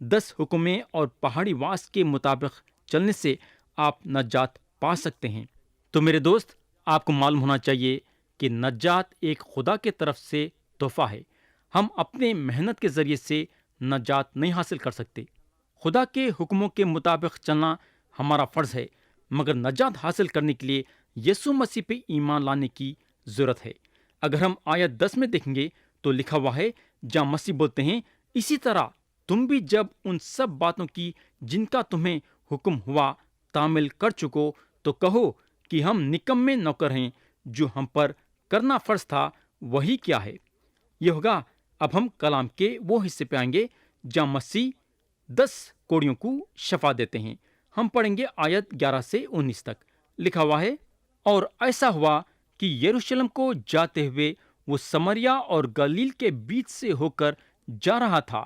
10 حکمیں اور پہاڑی واس کے مطابق چلنے سے آپ نجات پا سکتے ہیں۔ تو میرے دوست، آپ کو معلوم ہونا چاہیے کہ نجات ایک خدا کے طرف سے تحفہ ہے۔ ہم اپنے محنت کے ذریعے سے نجات نہیں حاصل کر سکتے۔ خدا کے حکموں کے مطابق چلنا ہمارا فرض ہے، مگر نجات حاصل کرنے کے لیے یسوع مسیح پہ ایمان لانے کی ضرورت ہے۔ اگر ہم آیت 10 میں دیکھیں گے تو لکھا ہوا ہے، جہاں مسیح بولتے ہیں، اسی طرح تم بھی جب ان سب باتوں کی جن کا تمہیں حکم ہوا تعمیل کر چکو تو کہو کہ ہم نکمے نوکر ہیں، جو ہم پر کرنا فرض تھا وہی کیا ہے۔ یہ ہوگا اب ہم کلام کے وہ حصے پہ آئیں گے جہاں مسیح 10 کوڑیوں کو شفا دیتے ہیں۔ ہم پڑھیں گے آیت 11 سے 19 تک۔ لکھا ہوا ہے، اور ایسا ہوا کہ یروشلم کو جاتے ہوئے وہ سمریا اور گلیل کے بیچ سے ہو کر جا رہا تھا،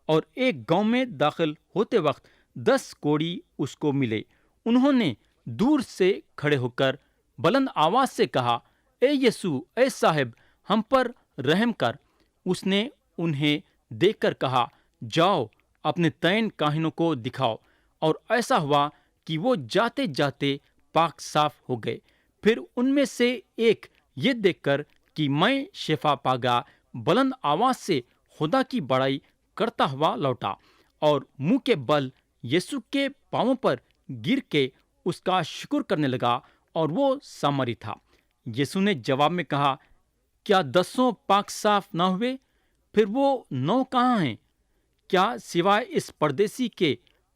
اور ایک گاؤں میں داخل ہوتے وقت 10 کوڑی اس کو ملے۔ انہوں نے دور سے کھڑے ہو کر بلند آواز سے کہا، اے یسوع، اے صاحب، ہم پر رحم کر۔ اس نے انہیں دیکھ کر کہا، جاؤ اپنے تین کاہنوں کو دکھاؤ۔ اور ایسا ہوا کہ وہ جاتے جاتے پاک صاف ہو گئے۔ پھر ان میں سے ایک یہ دیکھ کر کہ میں شفا پا گیا، بلند آواز سے خدا کی بڑائی کرتا ہوا لوٹا، اور منہ کے بل یسوع کے پاؤں پر گر کے اس کا شکر کرنے لگا، اور وہ سامری تھا۔ یسوع نے جواب میں کہا، کیا 10 پاک صاف نہ ہوئے؟ پھر وہ 9 کہاں ہیں؟ کیا سوائے اس پردیسی کے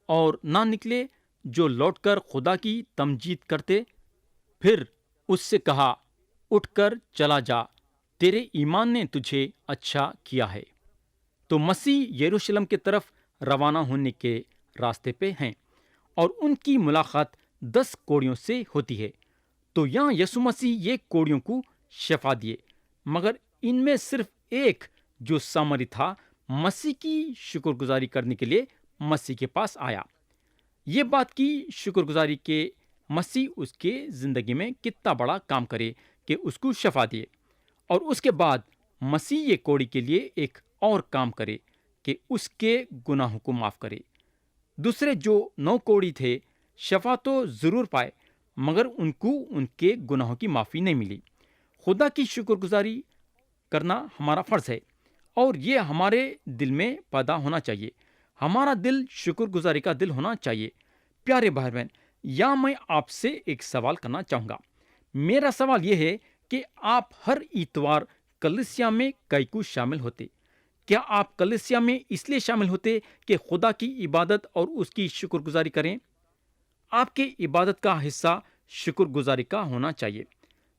اور نہ نکلے جو لوٹ کر خدا کی تمجید کرتے؟ پھر اس سے کہا، اٹھ کر چلا جا، تیرے ایمان نے تجھے اچھا کیا ہے۔ تو مسیح یروشلم کی طرف روانہ ہونے کے راستے پہ ہیں، اور ان کی ملاقات 10 کوڑیوں سے ہوتی ہے۔ تو یہاں یسوع مسیح یہ کوڑیوں کو شفا دیے، مگر ان میں صرف ایک جو سامری تھا، مسیح کی شکر گزاری کرنے کے لیے مسیح کے پاس آیا۔ یہ بات کی شکر گزاری کے مسیح اس کے زندگی میں کتنا بڑا کام کرے کہ اس کو شفا دیے، اور اس کے بعد مسیح یہ کوڑی کے لیے ایک اور کام کرے کہ اس کے گناہوں کو معاف کرے۔ دوسرے جو 9 کوڑی تھے شفا تو ضرور پائے، مگر ان کو ان کے گناہوں کی معافی نہیں ملی۔ خدا کی شکر گزاری کرنا ہمارا فرض ہے، اور یہ ہمارے دل میں پیدا ہونا چاہیے۔ ہمارا دل شکر گزاری کا دل ہونا چاہیے۔ پیارے بھائی بہن، یا میں آپ سے ایک سوال کرنا چاہوں گا۔ میرا سوال یہ ہے کہ آپ ہر اتوار کلیسیا میں کئی کو شامل ہوتے؟ کیا آپ کلیسیا میں اس لیے شامل ہوتے کہ خدا کی عبادت اور اس کی شکر گزاری کریں؟ آپ کے عبادت کا حصہ شکر گزاری کا ہونا چاہیے۔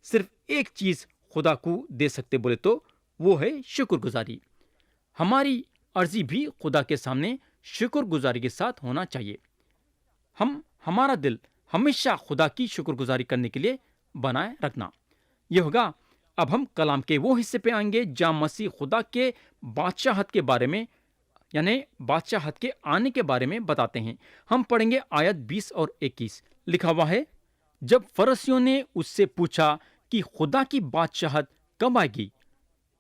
صرف ایک چیز خدا کو دے سکتے بولے تو وہ ہے شکر گزاری۔ ہماری عرضی بھی خدا کے سامنے شکر گزاری کے ساتھ ہونا چاہیے۔ ہمارا دل ہمیشہ خدا کی شکر گزاری کرنے کے لیے بنائے رکھنا۔ یہ ہوگا اب ہم کلام کے وہ حصے پہ آئیں گے جہاں مسیح خدا کے بادشاہت کے بارے میں، یعنی بادشاہت کے آنے کے بارے میں بتاتے ہیں۔ ہم پڑھیں گے آیت 20 اور 21۔ لکھا ہوا ہے، جب فرشتیوں نے اس سے پوچھا کہ خدا کی بادشاہت کب آئے گی،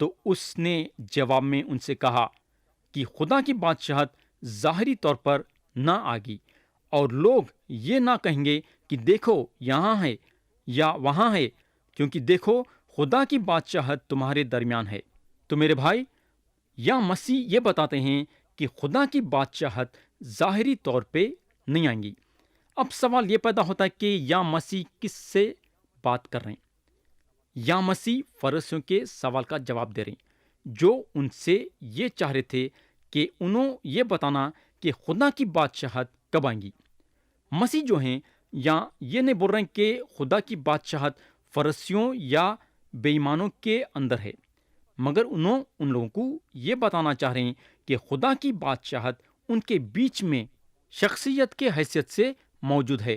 تو اس نے جواب میں ان سے کہا کہ خدا کی بادشاہت ظاہری طور پر نہ آگی، اور لوگ یہ نہ کہیں گے کہ دیکھو یہاں ہے یا وہاں ہے، کیونکہ دیکھو خدا کی بادشاہت تمہارے درمیان ہے۔ تو میرے بھائی، یا مسیح یہ بتاتے ہیں کہ خدا کی بادشاہت ظاہری طور پہ نہیں آئیں گی۔ اب سوال یہ پیدا ہوتا ہے کہ یا مسیح کس سے بات کر رہے ہیں؟ یا مسیح فرشتیوں کے سوال کا جواب دے رہے ہیں، جو ان سے یہ چاہ رہے تھے کہ انہوں یہ بتانا کہ خدا کی بادشاہت کب آئیں گی۔ مسیح جو ہیں یا یہ نہیں بول رہے ہیں کہ خدا کی بادشاہت فرشتیوں یا بے ایمانوں کے اندر ہے، مگر انہوں ان لوگوں کو یہ بتانا چاہ رہے ہیں کہ خدا کی بادشاہت ان کے بیچ میں شخصیت کے حیثیت سے موجود ہے،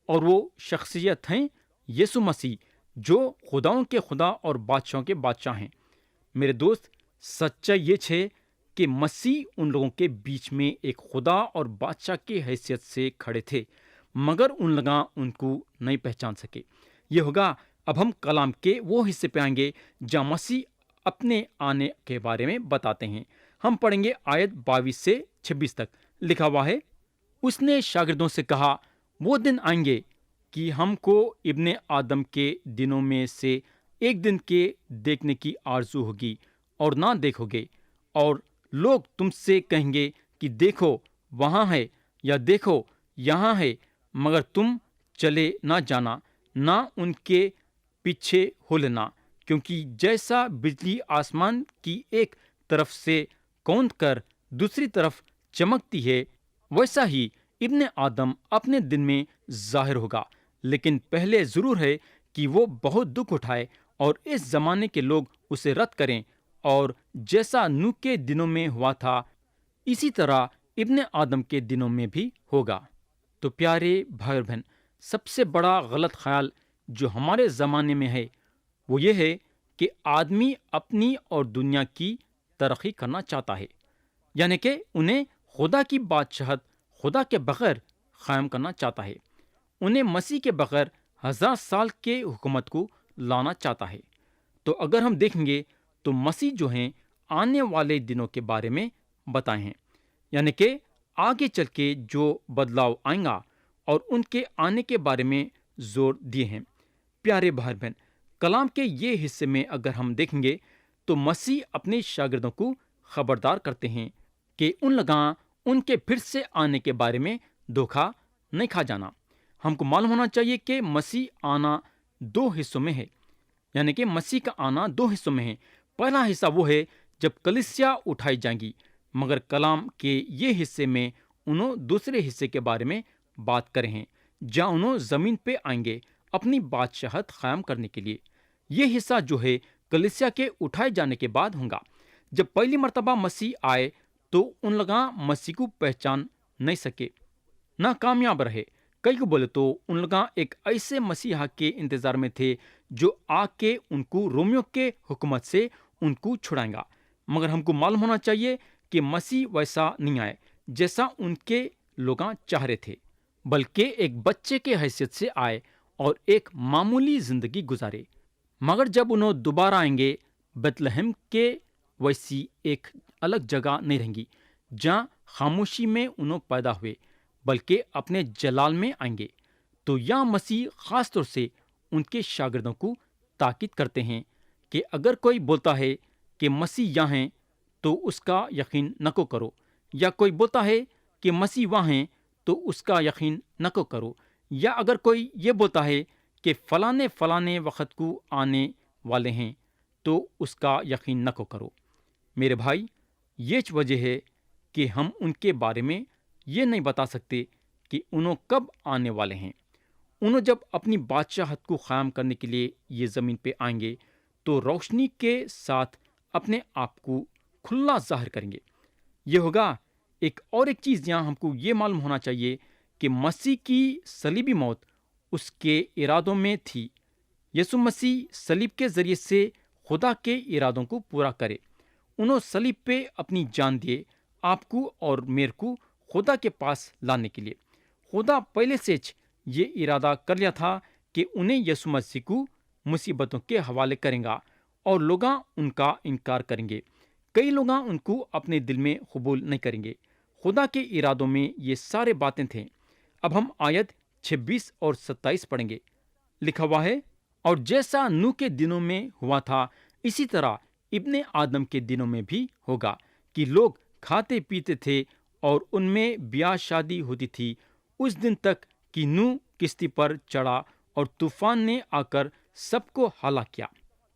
اور وہ شخصیت ہیں یسوع مسیح، جو خداؤں کے خدا اور بادشاہوں کے بادشاہ ہیں۔ میرے دوست، سچائی یہ ہے کہ مسیح ان لوگوں کے بیچ میں ایک خدا اور بادشاہ کی حیثیت سے کھڑے تھے، مگر ان لوگ ان کو نہیں پہچان سکے۔ یہ ہوگا اب ہم کلام کے وہ حصے پہ آئیں گے جہاں مسیح اپنے آنے کے بارے میں بتاتے ہیں۔ ہم پڑھیں گے آیت 22 سے 26 تک۔ لکھا ہوا ہے، اس نے شاگردوں سے کہا، وہ دن آئیں گے کہ ہم کو ابن آدم کے دنوں میں سے ایک دن کے دیکھنے کی آرزو ہوگی اور نہ دیکھو گے، اور لوگ تم سے کہیں گے کہ دیکھو وہاں ہے، یا دیکھو یہاں ہے، مگر تم چلے نہ جانا، نہ ان کے پیچھے ہو لینا، کیونکہ جیسا بجلی آسمان کی ایک طرف سے کوند کر دوسری طرف چمکتی ہے، ویسا ہی ابن آدم اپنے دن میں ظاہر ہوگا۔ لیکن پہلے ضرور ہے کہ وہ بہت دکھ اٹھائے اور اس زمانے کے لوگ اسے رد کریں، اور جیسا نوح کے دنوں میں ہوا تھا اسی طرح ابن آدم کے دنوں میں بھی ہوگا۔ تو پیارے بھائی اور بہن، سب سے بڑا غلط خیال جو ہمارے زمانے میں ہے وہ یہ ہے کہ آدمی اپنی اور دنیا کی ترقی کرنا چاہتا ہے، یعنی کہ انہیں خدا کی بادشاہت خدا کے بغیر قائم کرنا چاہتا ہے، انہیں مسیح کے بغیر 1000 سال کے حکومت کو لانا چاہتا ہے۔ تو اگر ہم دیکھیں گے تو مسیح جو ہیں آنے والے دنوں کے بارے میں بتائے ہیں، یعنی کہ آگے چل کے جو بدلاؤ آئیں گا اور ان کے آنے کے بارے میں زور دیے ہیں۔ پیارے بھائی بہن، کلام کے یہ حصے میں اگر ہم دیکھیں گے تو مسیح اپنے شاگردوں کو خبردار کرتے ہیں کہ ان کے پھر سے آنے کے بارے میں دھوکہ نہیں کھا جانا۔ ہم کو معلوم ہونا چاہیے کہ مسیح آنا 2 حصوں میں ہے، یعنی کہ مسیح کا آنا 2 حصوں میں ہے۔ پہلا حصہ وہ ہے جب کلیسیا اٹھائی جائیں گی، مگر کلام کے یہ حصے میں انہوں دوسرے حصے کے بارے میں بات کرے ہیں، جہاں انہوں زمین پہ آئیں گے اپنی بادشاہت قائم کرنے کے لیے۔ یہ حصہ جو ہے کلیسیا کے اٹھائے جانے کے بعد ہوگا۔ جب پہلی مرتبہ مسیح آئے تو ان لوگاں مسیح کو پہچان نہیں سکے، نہ کامیاب رہے۔ کئی کو بولے تو ان لوگاں ایک ایسے مسیحا کے انتظار میں تھے جو آ کے ان کو رومیوں کے حکومت سے ان کو چھڑائیں گا، مگر ہم کو معلوم ہونا چاہیے کہ مسیح ویسا نہیں آئے جیسا ان کے لوگاں چاہ رہے تھے، بلکہ ایک بچے کے حیثیت سے آئے اور ایک معمولی زندگی گزارے۔ مگر جب انہوں دوبارہ آئیں گے، بیت لحم کے ویسی ایک الگ جگہ نہیں رہیں گی جہاں خاموشی میں انہوں پیدا ہوئے، بلکہ اپنے جلال میں آئیں گے۔ تو یہاں مسیح خاص طور سے ان کے شاگردوں کو تاکید کرتے ہیں کہ اگر کوئی بولتا ہے کہ مسیح یہاں ہیں تو اس کا یقین نہ کرو، یا کوئی بولتا ہے کہ مسیح وہاں ہیں تو اس کا یقین نہ کرو، یا اگر کوئی یہ بولتا ہے کہ فلانے وقت کو آنے والے ہیں تو اس کا یقین نہ کرو۔ میرے بھائی، یہ وجہ ہے کہ ہم ان کے بارے میں یہ نہیں بتا سکتے کہ انہوں کب آنے والے ہیں۔ انہوں جب اپنی بادشاہت کو قائم کرنے کے لیے یہ زمین پہ آئیں گے تو روشنی کے ساتھ اپنے آپ کو کھلا ظاہر کریں گے۔ یہ ہوگا۔ ایک چیز یہاں ہم کو یہ معلوم ہونا چاہیے کہ مسیح کی صلیبی موت اس کے ارادوں میں تھی۔ یسوع مسیح صلیب کے ذریعے سے خدا کے ارادوں کو پورا کرے۔ انہوں صلیب پہ اپنی جان دیے آپ کو اور میرے کو خدا کے پاس لانے کے لیے۔ خدا پہلے سے یہ ارادہ کر لیا تھا کہ انہیں یسوع مسیح کو مصیبتوں کے حوالے کریں گا اور لوگاں ان کا انکار کریں گے۔ کئی لوگاں ان کو اپنے دل میں قبول نہیں کریں گے۔ خدا کے ارادوں میں یہ سارے باتیں تھیں۔ اب ہم آیت 26 اور 27 پڑھیں گے۔ لکھا ہوا ہے، اور جیسا نوح کے دنوں میں ہوا تھا اسی طرح ابن آدم کے دنوں میں بھی ہوگا، کہ لوگ کھاتے پیتے تھے اور ان میں بیاہ شادی ہوتی تھی اس دن تک کہ نوح کشتی پر چڑھا اور طوفان نے آ کر سب کو ہلاک کیا۔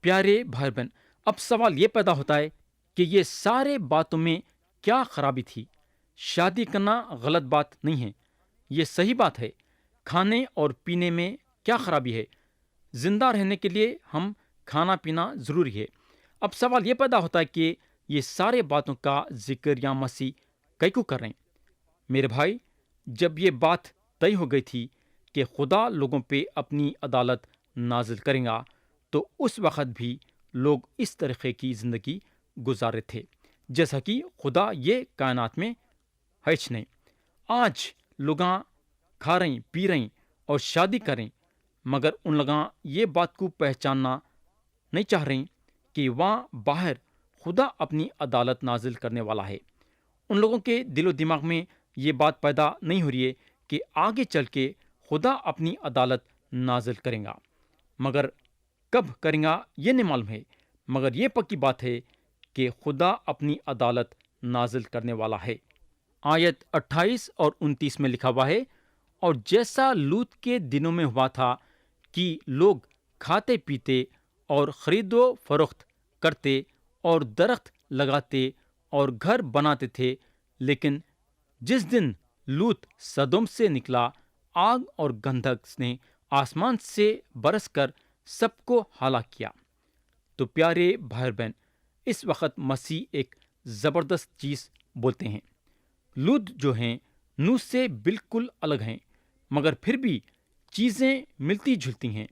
پیارے بھائی بہن، اب سوال یہ پیدا ہوتا ہے کہ یہ سارے باتوں میں کیا خرابی تھی؟ شادی کرنا غلط بات نہیں ہے، یہ صحیح بات ہے۔ کھانے اور پینے میں کیا خرابی ہے؟ زندہ رہنے کے لیے ہم کھانا پینا ضروری ہے۔ اب سوال یہ پیدا ہوتا ہے کہ یہ سارے باتوں کا ذکر یا مسیح کئی کو کر رہے ہیں؟ میرے بھائی، جب یہ بات طے ہو گئی تھی کہ خدا لوگوں پہ اپنی عدالت نازل کرے گا، تو اس وقت بھی لوگ اس طریقے کی زندگی گزارے تھے جیسا کہ خدا یہ کائنات میں ہے نہیں۔ آج لوگاں کھا رہے پی رہے اور شادی کریں، مگر ان لوگاں یہ بات کو پہچاننا نہیں چاہ رہے کہ وہاں باہر خدا اپنی عدالت نازل کرنے والا ہے۔ ان لوگوں کے دل و دماغ میں یہ بات پیدا نہیں ہو رہی ہے کہ آگے چل کے خدا اپنی عدالت نازل کریں گا، مگر کب کریں گا یہ نہیں معلوم ہے، مگر یہ پکی بات ہے کہ خدا اپنی عدالت نازل کرنے والا ہے۔ آیت 28 اور 29 میں لکھا ہوا ہے، اور جیسا لوط کے دنوں میں ہوا تھا کہ لوگ کھاتے پیتے اور خرید و فروخت کرتے اور درخت لگاتے اور گھر بناتے تھے، لیکن جس دن لوط سدوم سے نکلا، آگ اور گندھک نے آسمان سے برس کر سب کو ہلاک کیا۔ تو پیارے بھائی بہن، اس وقت مسیح ایک زبردست چیز بولتے ہیں۔ لوط جو ہیں نوح سے بالکل الگ ہیں، مگر پھر بھی چیزیں ملتی جلتی ہیں۔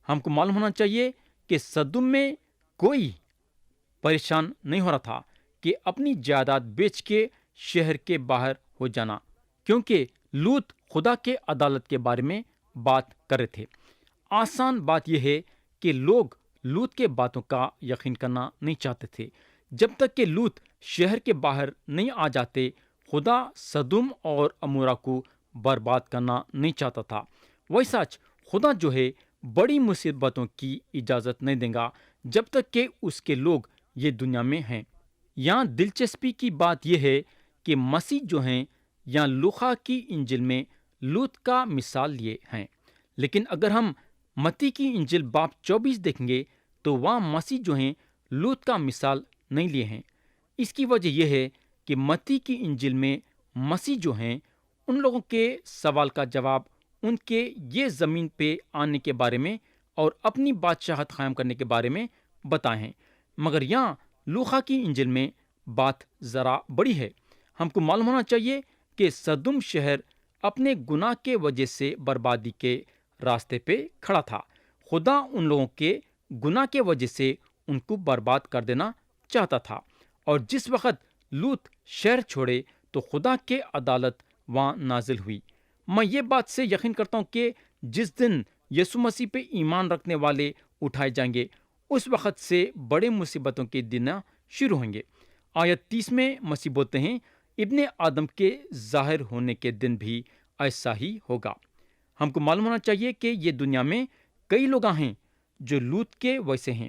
ہم کو معلوم ہونا چاہیے کہ سدوم میں کوئی پریشان نہیں ہو رہا تھا کہ اپنی جائیداد بیچ کے شہر کے باہر ہو جانا، کیونکہ لوط خدا کے عدالت کے بارے میں بات کر رہے تھے۔ آسان بات یہ ہے کہ لوگ لوط کے باتوں کا یقین کرنا نہیں چاہتے تھے۔ جب تک کہ لوط شہر کے باہر نہیں آ جاتے، خدا سدوم اور عمورہ کو برباد کرنا نہیں چاہتا تھا۔ ویسا خدا جو ہے بڑی مصیبتوں کی اجازت نہیں دے گا جب تک کہ اس کے لوگ یہ دنیا میں ہیں۔ یہاں دلچسپی کی بات یہ ہے کہ مسیح جو ہیں یہاں لوقا کی انجیل میں لوط کا مثال لیے ہیں، لیکن اگر ہم متی کی انجیل باب 24 دیکھیں گے تو وہاں مسیح جو ہیں لوط کا مثال نہیں لیے ہیں۔ اس کی وجہ یہ ہے کہ متی کی انجیل میں مسیح جو ہیں ان لوگوں کے سوال کا جواب ان کے یہ زمین پہ آنے کے بارے میں اور اپنی بادشاہت قائم کرنے کے بارے میں بتائے ہیں، مگر یہاں لوقا کی انجیل میں بات ذرا بڑی ہے۔ ہم کو معلوم ہونا چاہیے کہ سدوم شہر اپنے گناہ کے وجہ سے بربادی کے راستے پہ کھڑا تھا۔ خدا ان لوگوں کے گناہ کے وجہ سے ان کو برباد کر دینا چاہتا تھا، اور جس وقت لوط شہر چھوڑے تو خدا کے عدالت وہاں نازل ہوئی۔ میں یہ بات سے یقین کرتا ہوں کہ جس دن یسوع مسیح پہ ایمان رکھنے والے اٹھائے جائیں گے، اس وقت سے بڑے مصیبتوں کے دن شروع ہوں گے۔ آیت 30 میں مسیح بولتے ہیں، ابن آدم کے ظاہر ہونے کے دن بھی ایسا ہی ہوگا۔ ہم کو معلوم ہونا چاہیے کہ یہ دنیا میں کئی لوگ ہیں جو لوط کے ویسے ہیں،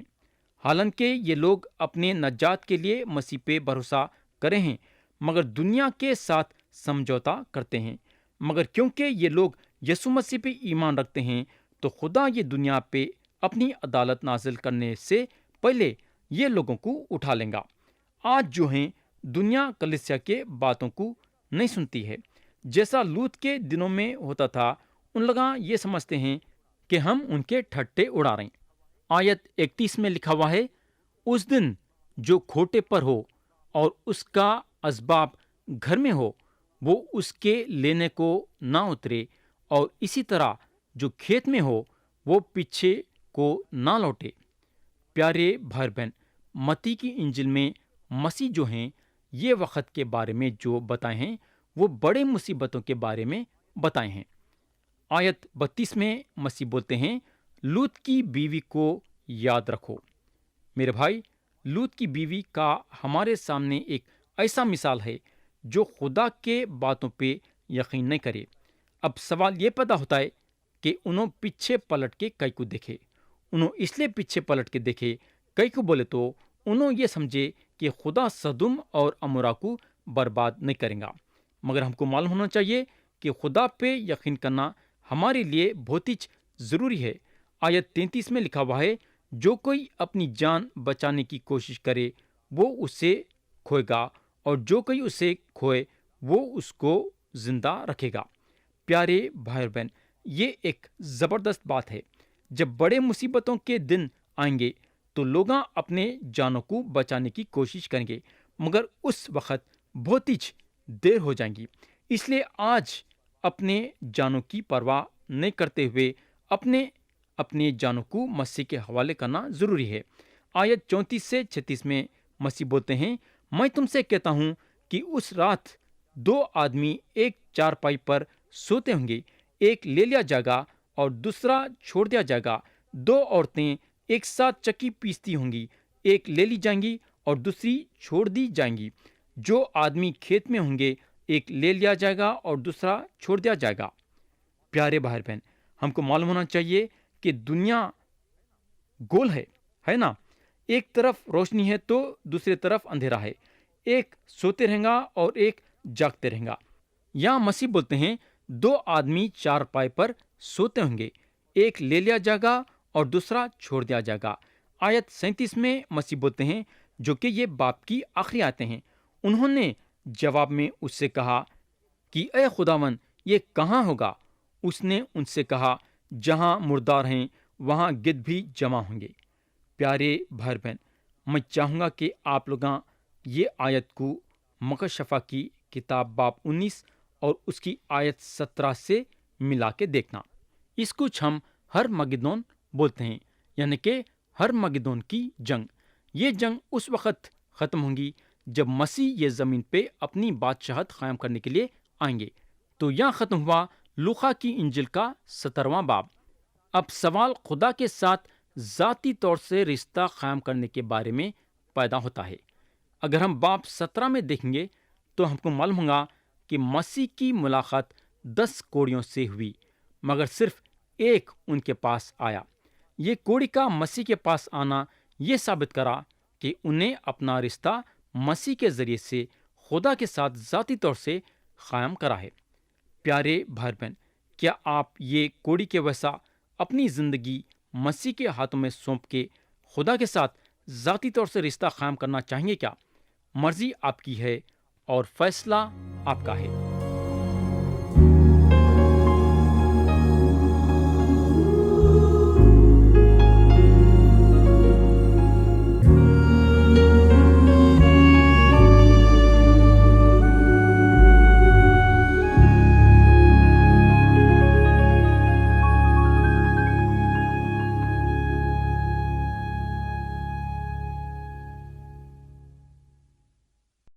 حالانکہ یہ لوگ اپنے نجات کے لیے مسیح پہ بھروسہ کرے ہیں، مگر دنیا کے ساتھ سمجھوتا کرتے ہیں۔ مگر کیونکہ یہ لوگ یسوع مسیح پہ ایمان رکھتے ہیں تو خدا یہ دنیا پہ اپنی عدالت نازل کرنے سے پہلے یہ لوگوں کو اٹھا لیں گا۔ آج جو ہیں دنیا کلیسیا کے باتوں کو نہیں سنتی ہے، جیسا لوط کے دنوں میں ہوتا تھا۔ ان لوگ یہ سمجھتے ہیں کہ ہم ان کے ٹھٹے اڑا رہے ہیں۔ آیت 31 میں لکھا ہوا ہے، اس دن جو کھوٹے پر ہو اور اس کا اسباب گھر میں ہو وہ اس کے لینے کو نہ اترے، اور اسی طرح جو کھیت میں ہو وہ پیچھے کو نہ لوٹے۔ پیارے بھائی بہن، متی کی انجیل میں مسیح جو ہیں یہ وقت کے بارے میں جو بتائے ہیں وہ بڑے مصیبتوں کے بارے میں بتائے ہیں۔ آیت 32 میں مسیح بولتے ہیں، لوط کی بیوی کو یاد رکھو۔ میرے بھائی، لوط کی بیوی کا ہمارے سامنے ایک ایسا مثال ہے جو خدا کے باتوں پہ یقین نہیں کرے۔ اب سوال یہ پیدا ہوتا ہے کہ انہوں پیچھے پلٹ کے کئی کو دیکھے۔ انہوں اس لیے پیچھے پلٹ کے دیکھے، کئی کو بولے تو انہوں یہ سمجھے کہ خدا سدوم اور عمورہ کو برباد نہیں کرے گا، مگر ہم کو معلوم ہونا چاہیے کہ خدا پہ یقین کرنا ہمارے لیے بہت ہی ضروری ہے۔ آیت 33 میں لکھا ہوا ہے، جو کوئی اپنی جان بچانے کی کوشش کرے وہ اسے کھوئے گا، اور جو کوئی اسے کھوئے وہ اس کو زندہ رکھے گا۔ پیارے بھائی بہن، یہ ایک زبردست بات ہے۔ جب بڑے مصیبتوں کے دن آئیں گے تو لوگ اپنے جانوں کو بچانے کی کوشش کریں گے، مگر اس وقت بہت ہی دیر ہو جائیں گی۔ اس لیے آج اپنے جانوں کی پرواہ نہیں کرتے ہوئے اپنے جانوں کو مسیح کے حوالے کرنا ضروری ہے۔ آیت 34 سے 36 میں مسیح بولتے ہیں، میں تم سے کہتا ہوں کہ اس رات 2 آدمی ایک چارپائی پر سوتے ہوں گے، ایک لے لیا جائے گا اور دوسرا چھوڑ دیا جائے گا۔ 2 عورتیں ایک ساتھ چکی پیستی ہوں گی، ایک لے لی جائیں گی اور دوسری چھوڑ دی جائیں گی۔ جو آدمی کھیت میں ہوں گے ایک لے لیا جائے گا اور دوسرا چھوڑ دیا جائے گا۔ پیارے بھائی بہن، ہم کو معلوم ہونا چاہیے کہ دنیا گول ہے نا؟ ایک طرف روشنی ہے تو دوسری طرف اندھیرا ہے، ایک سوتے رہیں گا اور ایک جاگتے رہیں گا۔ یہاں مسیح بولتے ہیں 2 آدمی چارپائی پر سوتے ہوں گے، ایک لے لیا جائے گا اور دوسرا چھوڑ دیا جائے گا۔ آیت 37 میں مسیح بولتے ہیں، جو کہ یہ باپ کی آخری آیتیں ہیں۔ انہوں نے جواب میں اس سے کہا کہ اے خداوند، یہ کہاں ہوگا؟ اس نے ان سے کہا، جہاں مردار ہیں وہاں گدھ بھی جمع ہوں گے۔ پیارے بھائی بہن، میں چاہوں گا کہ آپ لوگ یہ آیت کو مکاشفہ کی کتاب باب 19 اور اس کی آیت 17 سے ملا کے دیکھنا۔ اس کچھ ہم ہر مگدون بولتے ہیں، یعنی کہ ہر مگدون کی جنگ۔ یہ جنگ اس وقت ختم ہوگی جب مسیح یہ زمین پہ اپنی بادشاہت قائم کرنے کے لیے آئیں گے۔ تو یہاں ختم ہوا لوقا کی انجیل کا 17واں باب۔ اب سوال خدا کے ساتھ ذاتی طور سے رشتہ قائم کرنے کے بارے میں پیدا ہوتا ہے۔ اگر ہم باب 17 میں دیکھیں گے تو ہم کو معلوم ہوگا کہ مسیح کی ملاقات 10 کوڑیوں سے ہوئی، مگر صرف ایک ان کے پاس آیا۔ یہ کوڑی کا مسیح کے پاس آنا یہ ثابت کرا کہ انہیں اپنا رشتہ مسیح کے ذریعے سے خدا کے ساتھ ذاتی طور سے قائم کرا ہے۔ پیارے بھائی بہن، کیا آپ یہ کوڑی کے ویسا اپنی زندگی مسیح کے ہاتھوں میں سونپ کے خدا کے ساتھ ذاتی طور سے رشتہ قائم کرنا چاہیں گے کیا؟ مرضی آپ کی ہے اور فیصلہ آپ کا ہے۔